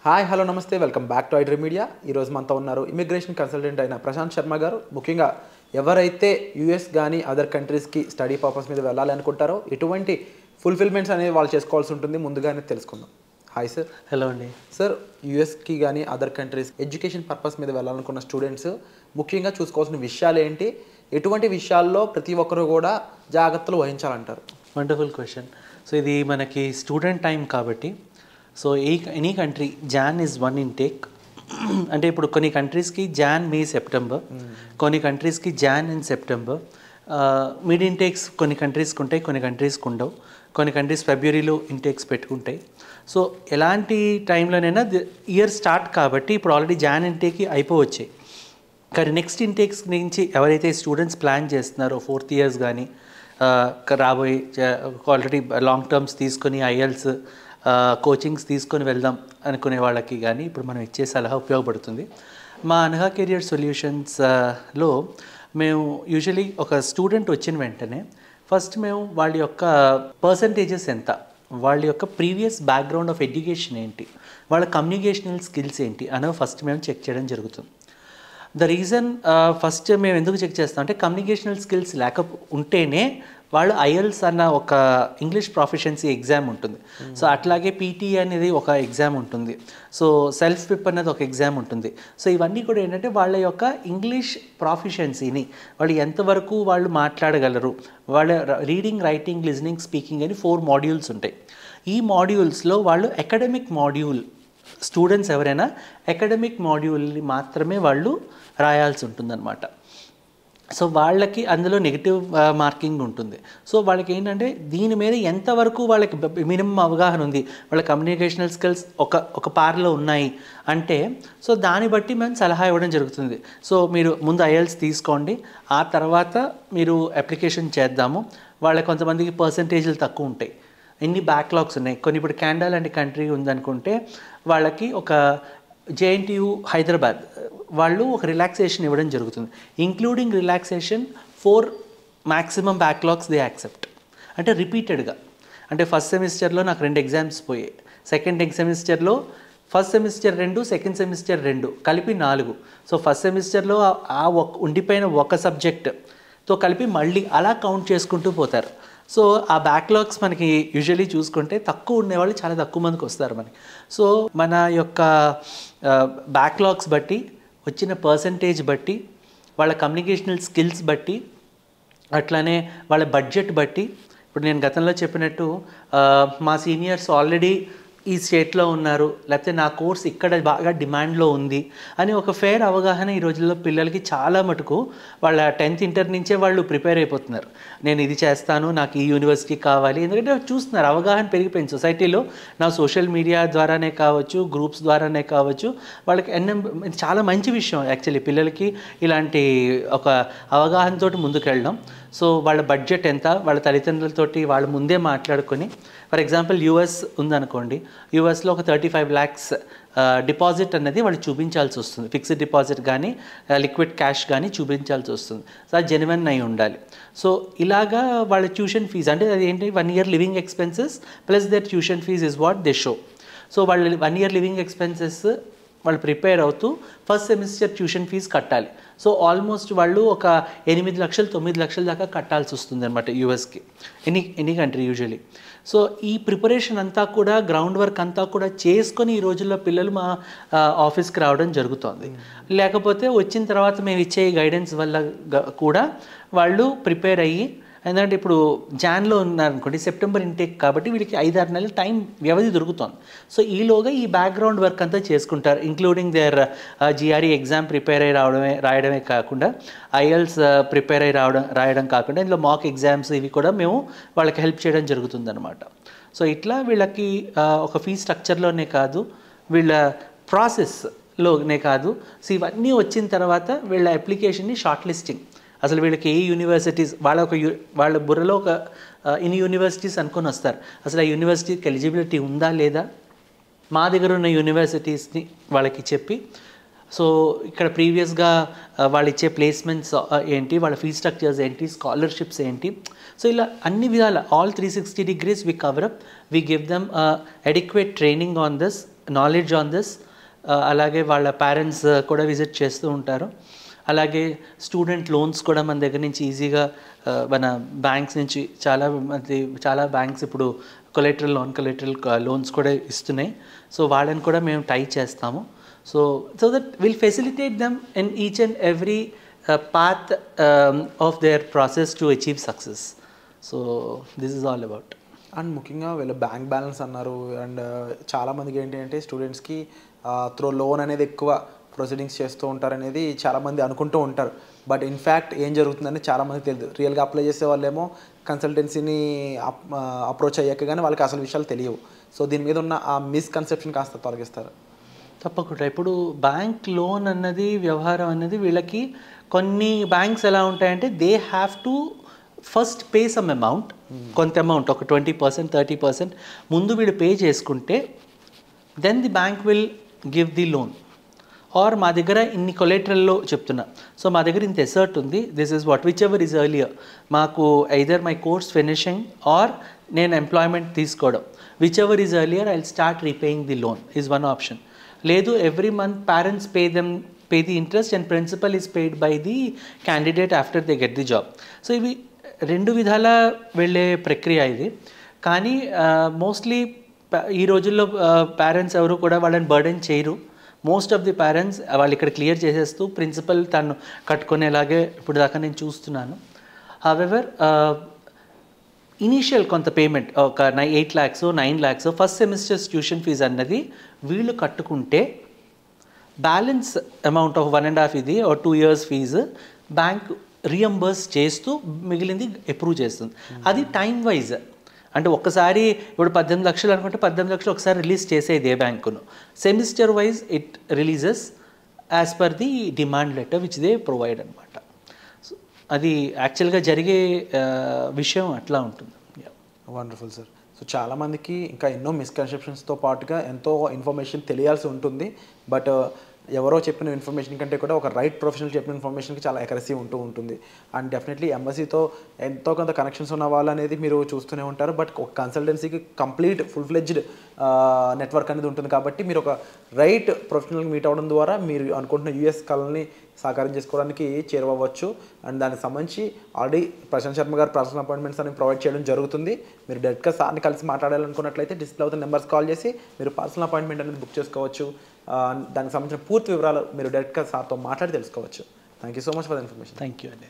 Hi hello నమస్తే welcome back to iDream media. ఈరోజు మనతో ఉన్నారు ఇమిగ్రేషన్ కన్సల్టెంట్ అయిన ప్రశాంత్ శర్మ గారు. ముఖ్యంగా ఎవరైతే యూఎస్ కానీ అదర్ కంట్రీస్కి స్టడీ పర్పస్ మీద వెళ్ళాలి అనుకుంటారో ఎటువంటి ఫుల్ఫిల్మెంట్స్ అనేవి వాళ్ళు చేసుకోవాల్సి ఉంటుంది ముందుగానే తెలుసుకుందాం. Hi sir. హలో అండి. సార్, యూఎస్కి కానీ అదర్ కంట్రీస్ ఎడ్యుకేషన్ పర్పస్ మీద వెళ్ళాలనుకున్న స్టూడెంట్స్ ముఖ్యంగా చూసుకోవాల్సిన విషయాలు ఏంటి, ఎటువంటి విషయాల్లో ప్రతి ఒక్కరు కూడా జాగ్రత్తలు వహించాలంటారు? Wonderful question. సో ఇది మనకి స్టూడెంట్ టైం కాబట్టి so any country Jan is one intake. అంటే ఇప్పుడు కొన్ని కంట్రీస్కి జాన్ మే సెప్టెంబర్, కొన్ని కంట్రీస్కి Jan and September. Mid intakes కొన్ని కంట్రీస్కి ఉంటాయి, కొన్ని కంట్రీస్కి ఉండవు. కొన్ని కంట్రీస్ ఫిబ్రవరిలో ఇంటేక్స్ పెట్టుకుంటాయి. సో ఎలాంటి టైంలోనైనా ఇయర్ స్టార్ట్ కాబట్టి ఇప్పుడు ఆల్రెడీ జాన్ ఇంటేక్ అయిపోవచ్చాయి. కానీ నెక్స్ట్ ఇంటేక్స్ నుంచి ఎవరైతే స్టూడెంట్స్ ప్లాన్ చేస్తున్నారో 4th ఇయర్స్ కానీ రాబోయే ఆల్రెడీ లాంగ్ టర్మ్స్ తీసుకొని ఐఎల్స్ కోచింగ్స్ తీసుకొని వెళ్దాం అనుకునే వాళ్ళకి కానీ ఇప్పుడు మనం ఇచ్చే సలహా ఉపయోగపడుతుంది. మా అనఘా కెరియర్ సొల్యూషన్స్లో మేము యూజువలీ ఒక స్టూడెంట్ వచ్చిన వెంటనే ఫస్ట్ మేము వాళ్ళ యొక్క పర్సంటేజెస్ ఎంత, వాళ్ళ యొక్క ప్రీవియస్ బ్యాక్గ్రౌండ్ ఆఫ్ ఎడ్యుకేషన్ ఏంటి, వాళ్ళ కమ్యూనికేషనల్ స్కిల్స్ ఏంటి అనేవి ఫస్ట్ మేము చెక్ చేయడం జరుగుతుంది. ద రీజన్ ఫస్ట్ మేము ఎందుకు చెక్ చేస్తాం అంటే కమ్యూనికేషనల్ స్కిల్స్ ఉంటేనే వాళ్ళు ఐఎల్స్ అన్న ఒక ఇంగ్లీష్ ప్రొఫిషియన్సీ ఎగ్జామ్ ఉంటుంది. సో అట్లాగే పీటీ అనేది ఒక ఎగ్జామ్ ఉంటుంది. సో సెల్ఫ్ పిప్ అనేది ఒక ఎగ్జామ్ ఉంటుంది. సో ఇవన్నీ కూడా ఏంటంటే వాళ్ళ యొక్క ఇంగ్లీష్ ప్రొఫిషియన్సీని వాళ్ళు ఎంతవరకు వాళ్ళు మాట్లాడగలరు, వాళ్ళ రీడింగ్, రైటింగ్, లిజనింగ్, స్పీకింగ్ అని 4 మాడ్యూల్స్ ఉంటాయి. ఈ మాడ్యూల్స్లో వాళ్ళు అకాడమిక్ మాడ్యూల్ స్టూడెంట్స్ ఎవరైనా అకాడమిక్ మాడ్యూల్ని మాత్రమే వాళ్ళు రాయాల్సి ఉంటుందన్నమాట. సో వాళ్ళకి అందులో నెగిటివ్ మార్కింగ్ ఉంటుంది. సో వాళ్ళకి ఏంటంటే దీని మీద ఎంతవరకు వాళ్ళకి మినిమం అవగాహన ఉంది, వాళ్ళ కమ్యూనికేషనల్ స్కిల్స్ ఒక పార్లో ఉన్నాయి అంటే సో దాన్ని బట్టి మేము సలహా ఇవ్వడం జరుగుతుంది. సో మీరు ముందు ఐఎల్స్ తీసుకోండి, ఆ తర్వాత మీరు అప్లికేషన్ చేద్దాము. వాళ్ళకి కొంతమందికి పర్సంటేజ్లు తక్కువ ఉంటాయి, ఎన్ని బ్యాక్లాగ్స్ ఉన్నాయి. కొన్ని ఇప్పుడు కెనడా లాంటి కంట్రీ ఉందనుకుంటే వాళ్ళకి ఒక జేఎన్టీయూ హైదరాబాద్ వాళ్ళు ఒక రిలాక్సేషన్ ఇవ్వడం జరుగుతుంది. Including relaxation 4 maximum backlogs they accept. అంటే రిపీటెడ్గా అంటే ఫస్ట్ సెమిస్టర్లో నాకు 2 ఎగ్జామ్స్ పోయాయి, సెకండ్ సెమిస్టర్లో ఫస్ట్ సెమిస్టర్ 2, సెకండ్ సెమిస్టర్ 2 కలిపి 4. సో ఫస్ట్ సెమిస్టర్లో ఉండిపోయిన ఒక సబ్జెక్ట్తో కలిపి మళ్ళీ అలా కౌంట్ చేసుకుంటూ పోతారు. సో ఆ బ్యాక్లాగ్స్ మనకి యూజువలీ చూసుకుంటే తక్కువ ఉండేవాళ్ళు చాలా తక్కువ మందికి వస్తారు మనకి. సో మన యొక్క బ్యాక్లాగ్స్ బట్టి, వచ్చిన పర్సంటేజ్ బట్టి, వాళ్ళ కమ్యూనికేషనల్ స్కిల్స్ బట్టి, అట్లానే వాళ్ళ బడ్జెట్ బట్టి, ఇప్పుడు నేను గతంలో చెప్పినట్టు మా సీనియర్స్ ఆల్రెడీ ఈ స్టేట్లో ఉన్నారు, లేకపోతే నా కోర్స్ ఇక్కడ బాగా డిమాండ్లో ఉంది అని ఒక ఫేర్ అవగాహన ఈ రోజుల్లో పిల్లలకి చాలా మటుకు వాళ్ళ 10th ఇంటర్ నుంచే వాళ్ళు ప్రిపేర్ అయిపోతున్నారు. నేను ఇది చేస్తాను, నాకు ఈ యూనివర్సిటీ కావాలి, ఎందుకంటే చూస్తున్నారు అవగాహన పెరిగిపోయింది సొసైటీలో. నా సోషల్ మీడియా ద్వారానే కావచ్చు, గ్రూప్స్ ద్వారానే కావచ్చు, వాళ్ళకి చాలా మంచి విషయం యాక్చువల్లీ పిల్లలకి ఇలాంటి ఒక అవగాహనతో ముందుకెళ్ళడం. సో వాళ్ళ బడ్జెట్ ఎంత, వాళ్ళ తల్లిదండ్రులతోటి వాళ్ళు ముందే మాట్లాడుకొని, ఫర్ ఎగ్జాంపుల్ యూఎస్ ఉందనుకోండి, యూఎస్లో ఒక 35 lakhs డిపాజిట్ అనేది వాళ్ళు చూపించాల్సి వస్తుంది. ఫిక్స్డ్ డిపాజిట్ కానీ లిక్విడ్ క్యాష్ కానీ చూపించాల్సి వస్తుంది. సో అది జెన్యున్ అయి ఉండాలి. సో ఇలాగా వాళ్ళ ట్యూషన్ ఫీజు అంటే అది ఏంటి 1 year living expenses plus their tuition fees is what they show. So వాళ్ళు 1 year లివింగ్ ఎక్స్పెన్సెస్ వాళ్ళు ప్రిపేర్ అవుతూ ఫస్ట్ సెమిస్టర్ ట్యూషన్ ఫీజు కట్టాలి. సో ఆల్మోస్ట్ వాళ్ళు ఒక 8 లక్షలు 9 లక్షల దాకా కట్టాల్సి వస్తుంది అనమాట యూఎస్కి, ఎనీ కంట్రీ యూజువలీ. సో ఈ ప్రిపరేషన్ అంతా కూడా, గ్రౌండ్ వర్క్ అంతా కూడా చేసుకొని ఈ రోజుల్లో పిల్లలు మా ఆఫీస్కి రావడం జరుగుతుంది. లేకపోతే వచ్చిన తర్వాత మేము ఇచ్చే గైడెన్స్ వల్ల కూడా వాళ్ళు ప్రిపేర్ అయ్యి, ఎందుకంటే ఇప్పుడు జాన్లో ఉన్నారనుకోండి, సెప్టెంబర్ ఇంటేక్ కాబట్టి వీళ్ళకి 5-6 నెలల టైం వ్యవధి దొరుకుతుంది. సో ఈలోగా ఈ బ్యాక్గ్రౌండ్ వర్క్ అంతా చేసుకుంటారు, including there GRE exam prepare అయ్యి రాయడమే కాకుండా, ఐఎల్స్ ప్రిపేర్ అయ్యి రాయడం కాకుండా ఇందులో మాక్ ఎగ్జామ్స్ ఇవి కూడా మేము వాళ్ళకి హెల్ప్ చేయడం జరుగుతుంది అనమాట. సో ఇట్లా వీళ్ళకి ఒక ఫీ స్ట్రక్చర్లోనే కాదు, వీళ్ళ ప్రాసెస్లోనే కాదు, సో ఇవన్నీ వచ్చిన తర్వాత వీళ్ళ అప్లికేషన్ని షార్ట్ లిస్టింగ్, అసలు వీళ్ళకి ఏ యూనివర్సిటీస్ వాళ్ళ బుర్రలో ఒక ఇన్ని యూనివర్సిటీస్ అనుకొని వస్తారు, అసలు ఆ యూనివర్సిటీకి ఎలిజిబిలిటీ ఉందా లేదా, మా దగ్గర ఉన్న యూనివర్సిటీస్ని వాళ్ళకి చెప్పి, సో ఇక్కడ ప్రీవియస్గా వాళ్ళు ఇచ్చే ప్లేస్మెంట్స్ ఏంటి, వాళ్ళ ఫీ స్ట్రక్చర్స్ ఏంటి, స్కాలర్షిప్స్ ఏంటి, సో ఇలా అన్ని విధాల all 360 degrees we cover up, we give them adequate training on this knowledge on this. అలాగే వాళ్ళ పేరెంట్స్ కూడా విజిట్ చేస్తూ ఉంటారు. అలాగే స్టూడెంట్ లోన్స్ కూడా మన దగ్గర నుంచి ఈజీగా మన బ్యాంక్స్ నుంచి చాలా బ్యాంక్స్ ఇప్పుడు కొలెటరల్ నాన్ కొలెటరల్ లోన్స్ కూడా ఇస్తున్నాయి. సో వాళ్ళని కూడా మేము టై చేస్తాము. So that will facilitate them in each and every path of their process to achieve success. So this is all about. And ముఖ్యంగా వీళ్ళు బ్యాంక్ బ్యాలెన్స్ అన్నారు. అండ్ చాలామందికి ఏంటి అంటే స్టూడెంట్స్కి త్రో లోన్ అనేది ఎక్కువ ప్రొసీడింగ్స్ చేస్తూ ఉంటారు అనేది చాలామంది అనుకుంటూ ఉంటారు. బట్ ఇన్ఫ్యాక్ట్ ఏం జరుగుతుందని చాలామందికి తెలియదు. రియల్గా అప్లై చేసే వాళ్ళేమో కన్సల్టెన్సీని అప్రోచ్ అయ్యాక కానీ వాళ్ళకి అసలు విషయాలు తెలియవు. సో దీని మీద ఉన్న ఆ మిస్కన్సెప్షన్ కాస్త తొలగిస్తారు. తప్పకుండా. ఇప్పుడు బ్యాంక్ లోన్ అన్నది వ్యవహారం అనేది వీళ్ళకి కొన్ని బ్యాంక్స్ ఎలా ఉంటాయంటే they have to first pay some amount, కొంత అమౌంట్ ఒక 20%, 30% ముందు వీళ్ళు పే చేసుకుంటే then the bank will give the loan. Or మా దగ్గర ఇన్ని కొలెటరల్లో చెప్తున్నా, సో మా దగ్గర ఇంత ఎసర్ట్ ఉంది, this is what whichever is earlier, మాకు either my course finishing or నేను ఎంప్లాయ్మెంట్ తీసుకోవడం, whichever is earlier I will start repaying the loan is one option. లేదు every month parents pay the interest and principal is paid by the candidate after they get the job. So ఇవి రెండు విధాల వెళ్ళే ప్రక్రియ ఇది. కానీ mostly ఈ రోజుల్లో పేరెంట్స్ ఎవరు కూడా వాళ్ళని బర్డెన్ చేయరు. మోస్ట్ ఆఫ్ ది పేరెంట్స్ వాళ్ళు ఇక్కడ క్లియర్ చేసేస్తూ ప్రిన్సిపల్ తను కట్టుకునేలాగే ఇప్పుడు దాకా నేను చూస్తున్నాను. హవెవర్ ఇనీషియల్ కొంత పేమెంట్ ఒక 8 lakhs 9 lakhs first semesters tuition fee అన్నది వీళ్ళు కట్టుకుంటే బ్యాలెన్స్ అమౌంట్ ఆఫ్ 1.5 ఇది or 2 years ఫీజు బ్యాంక్ రీఎంబర్స్ చేస్తూ మిగిలింది అప్రూవ్ చేస్తుంది. అది టైం వైజ్, అంటే ఒక్కసారి ఇప్పుడు 18 లక్షలు అనుకుంటే 18 లక్షలు ఒకసారి రిలీజ్ చేసేది ఏ బ్యాంకును. Semester wise it releases as per the demand letter which they provide అనమాట. అది యాక్చువల్గా జరిగే విషయం అట్లా ఉంటుంది. Wonderful sir. సో చాలామందికి ఇంకా ఎన్నో మిస్కన్సెప్షన్స్తో పాటుగా ఎంతో ఇన్ఫర్మేషన్ తెలియాల్సి ఉంటుంది. బట్ ఎవరో చెప్పిన ఇన్ఫర్మేషన్ కంటే కూడా ఒక రైట్ ప్రొఫెషనల్ చెప్పిన ఇన్ఫర్మేషన్కి చాలా ఎకరసీ ఉంటుంది. అండ్ డెఫినెట్లీ ఎంబసీతో ఎంతో కొంత కనెక్షన్స్ ఉన్న వాళ్ళు అనేది మీరు చూస్తూనే ఉంటారు. బట్ ఒక కన్సల్టెన్సీకి కంప్లీట్ ఫుల్ ఫ్లెడ్జ్డ్ నెట్వర్క్ అనేది ఉంటుంది. కాబట్టి మీరు ఒక రైట్ ప్రొఫెషనల్కి మీట్ అవ్వడం ద్వారా మీరు అనుకుంటున్న యూఎస్ కళని సాకారం చేసుకోవడానికి చేరువవచ్చు. అండ్ దానికి సంబంధించి ఆల్రెడీ ప్రశాంత్ శర్మ గారు పర్సనల్ అపాయింట్మెంట్స్ అనేవి ప్రొవైడ్ చేయడం జరుగుతుంది. మీరు డైరెక్ట్గా సార్ని కలిసి మాట్లాడాలనుకున్నట్లయితే డిస్ప్లే అవుతున్న నెంబర్స్ కాల్ చేసి మీరు పర్సనల్ అపాయింట్మెంట్ అనేది బుక్ చేసుకోవచ్చు. దానికి సంబంధించిన పూర్తి వివరాలు మీరు డైరెక్ట్గా సార్తో మాట్లాడి తెలుసుకోవచ్చు. Thank you so much for the information. Thank you అండి.